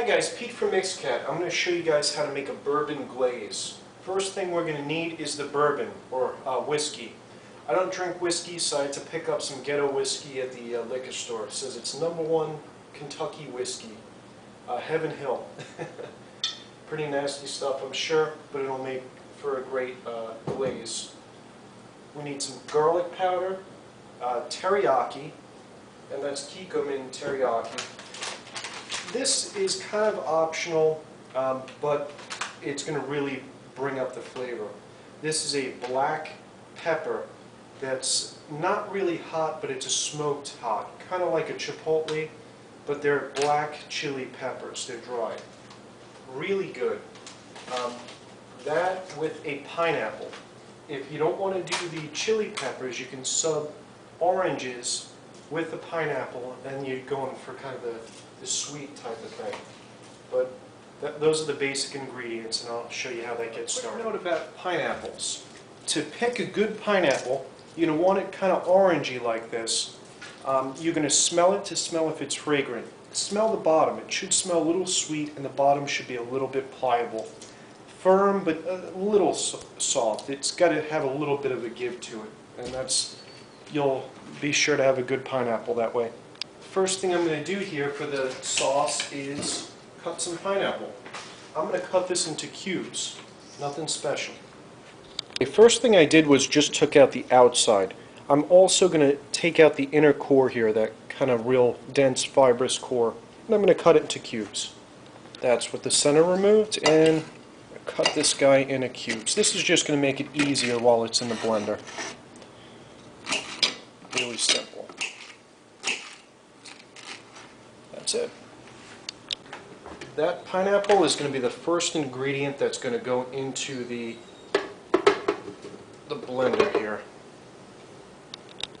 guys, Pete from Mixcat. I'm going to show you guys how to make a bourbon glaze. First thing we're going to need is the bourbon, or whiskey. I don't drink whiskey, so I had to pick up some ghetto whiskey at the liquor store. It says it's #1 Kentucky whiskey, Heaven Hill. Pretty nasty stuff, I'm sure, but it'll make for a great glaze. We need some garlic powder, teriyaki, and that's Kikkoman teriyaki. This is kind of optional, but it's going to really bring up the flavor. This is a black pepper that's not really hot, but it's a smoked hot, kind of like a chipotle, but they're black chili peppers. They're dry. Really good. That with a pineapple. If you don't want to do the chili peppers, you can sub oranges with the pineapple, and you're going for kind of the sweet type of thing. But those are the basic ingredients, and I'll show you how that gets started. Quick note about pineapples. To pick a good pineapple, you're going to want it kind of orangey like this. You're going to smell it to smell if it's fragrant. Smell the bottom. It should smell a little sweet, and the bottom should be a little bit pliable. Firm, but a little soft. It's got to have a little bit of a give to it, and you'll be sure to have a good pineapple that way. First thing I'm going to do here for the sauce is cut some pineapple. I'm going to cut this into cubes. Nothing special. The first thing I did was just took out the outside. I'm also going to take out the inner core here, that kind of real dense fibrous core, and I'm going to cut it into cubes. That's with the center removed, and cut this guy into cubes. This is just going to make it easier while it's in the blender. Really simple. That's it. That pineapple is going to be the first ingredient that's going to go into the blender here.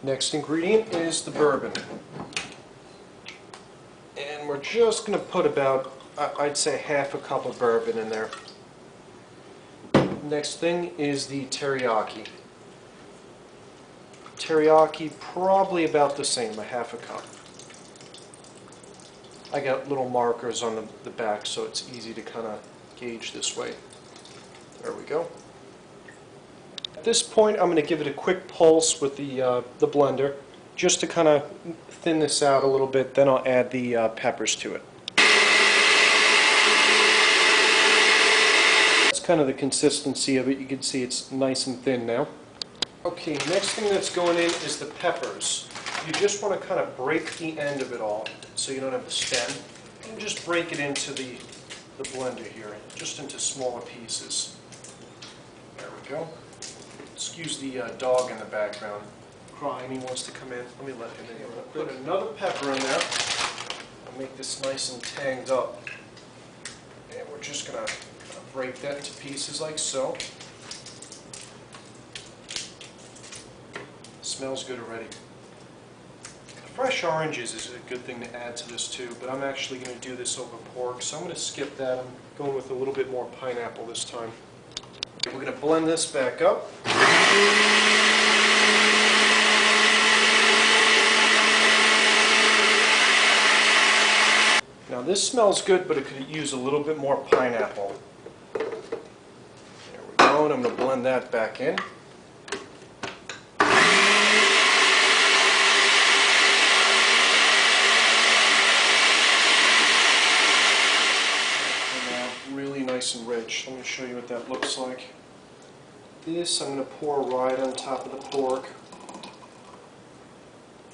Next ingredient is the bourbon. And we're just going to put about, I'd say, half a cup of bourbon in there. Next thing is the teriyaki. Teriyaki, probably about the same, a half a cup. I got little markers on the back, so it's easy to kind of gauge this way. There we go. At this point, I'm going to give it a quick pulse with the blender, just to kind of thin this out a little bit. Then I'll add the peppers to it. That's kind of the consistency of it. You can see it's nice and thin now. Okay, next thing that's going in is the peppers. You just want to kind of break the end of it all, so you don't have the stem, and just break it into the blender here, just into smaller pieces. There we go. Excuse the dog in the background crying. He wants to come in. Let me let him in. I'm going to put another pepper in there. I'll make this nice and tanged up. And we're just going to break that into pieces like so. Smells good already. Fresh oranges is a good thing to add to this too, but I'm actually going to do this over pork, so I'm going to skip that. I'm going with a little bit more pineapple this time. Okay, we're going to blend this back up. Now this smells good, but it could use a little bit more pineapple. There we go, and I'm going to blend that back in. Nice and rich. Let me show you what that looks like. This I'm going to pour right on top of the pork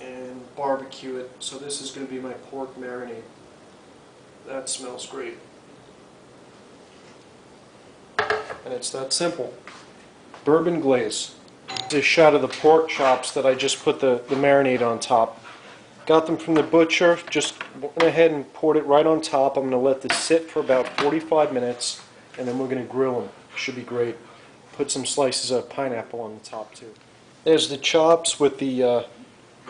and barbecue it. So this is going to be my pork marinade. That smells great. And it's that simple. Bourbon glaze. This shot of the pork chops that I just put the marinade on top. Got them from the butcher, just went ahead and poured it right on top. I'm going to let this sit for about 45 minutes, and then we're going to grill them. Should be great. Put some slices of pineapple on the top too. There's the chops with the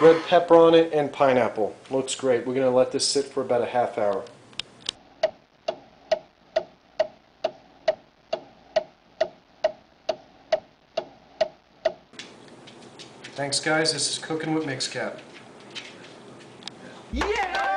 red pepper on it and pineapple. Looks great. We're going to let this sit for about a half hour. Thanks guys, this is Cooking with Mixcat. Yeah!